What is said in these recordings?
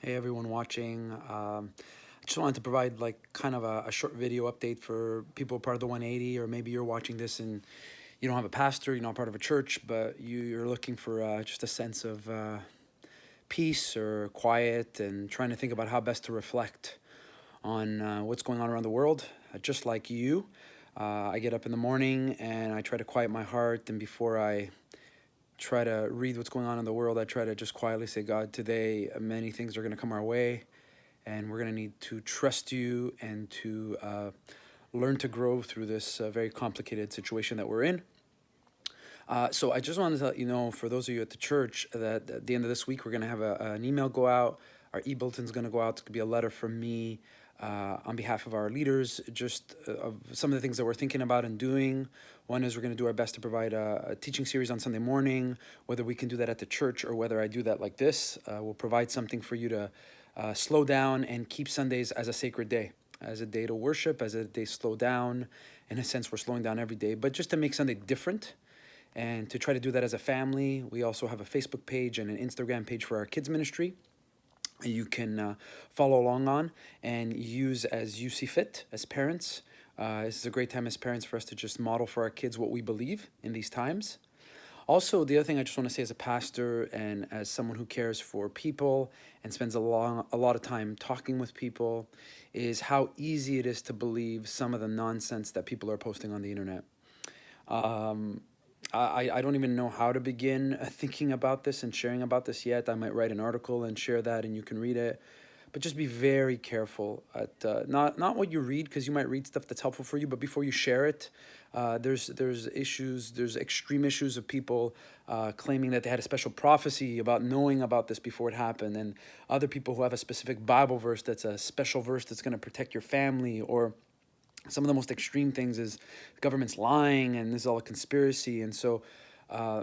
Hey everyone watching. I just wanted to provide like kind of a short video update for people part of the 180, or maybe you're watching this and you don't have a pastor, you're not part of a church, but you're looking for just a sense of peace or quiet and trying to think about how best to reflect on what's going on around the world. Just like you, I get up in the morning and I try to quiet my heart, and before I try to read what's going on in the world, I try to just quietly say, God, today many things are going to come our way, and we're going to need to trust you and to learn to grow through this very complicated situation that we're in. So I just wanted to let you know, for those of you at the church, that at the end of this week, we're going to have an email go out. Our e-bulletin is going to go out. It's going to be a letter from me on behalf of our leaders, just of some of the things that we're thinking about and doing. One is we're going to do our best to provide a teaching series on Sunday morning. Whether we can do that at the church or whether I do that like this, we'll provide something for you to slow down and keep Sundays as a sacred day, as a day to worship, as a day slow down. In a sense, we're slowing down every day, but just to make Sunday different and to try to do that as a family. We also have a Facebook page and an Instagram page for our kids ministry you can follow along on and use as you see fit as parents. This is a great time as parents for us to just model for our kids what we believe in these times. Also, the other thing I just want to say as a pastor and as someone who cares for people and spends a lot of time talking with people is how easy it is to believe some of the nonsense that people are posting on the internet. I don't even know how to begin thinking about this and sharing about this yet. I might write an article and share that and you can read it. But just be very careful at not what you read, because you might read stuff that's helpful for you, but before you share it, there's extreme issues of people claiming that they had a special prophecy about knowing about this before it happened, and other people who have a specific Bible verse that's a special verse that's going to protect your family, or some of the most extreme things is the government's lying and this is all a conspiracy. And so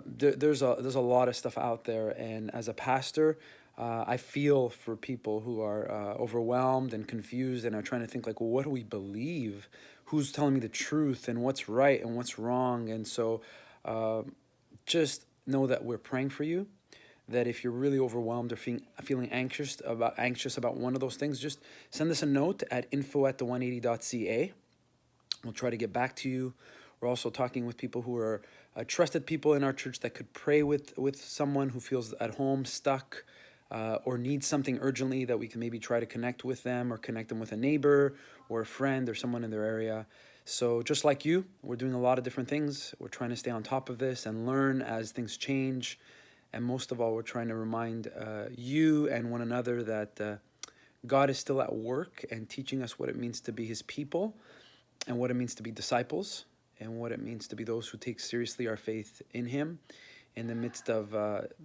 there's a lot of stuff out there, and as a pastor, I feel for people who are overwhelmed and confused and are trying to think like, well, what do we believe? Who's telling me the truth, and what's right and what's wrong? And so just know that we're praying for you, that if you're really overwhelmed or feeling anxious about one of those things, just send us a note at info@the180.ca. We'll try to get back to you. We're also talking with people who are trusted people in our church that could pray with someone who feels at home, stuck, or needs something urgently, that we can maybe try to connect with them or connect them with a neighbor or a friend or someone in their area. So just like you, we're doing a lot of different things. We're trying to stay on top of this and learn as things change. And most of all, we're trying to remind you and one another that God is still at work and teaching us what it means to be his people, and what it means to be disciples, and what it means to be those who take seriously our faith in him in the midst of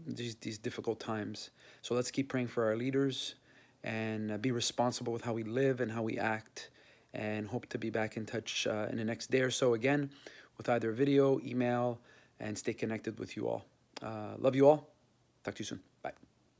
these difficult times. So let's keep praying for our leaders and be responsible with how we live and how we act, and hope to be back in touch in the next day or so again with either video, email, and stay connected with you all. Love you all. Talk to you soon.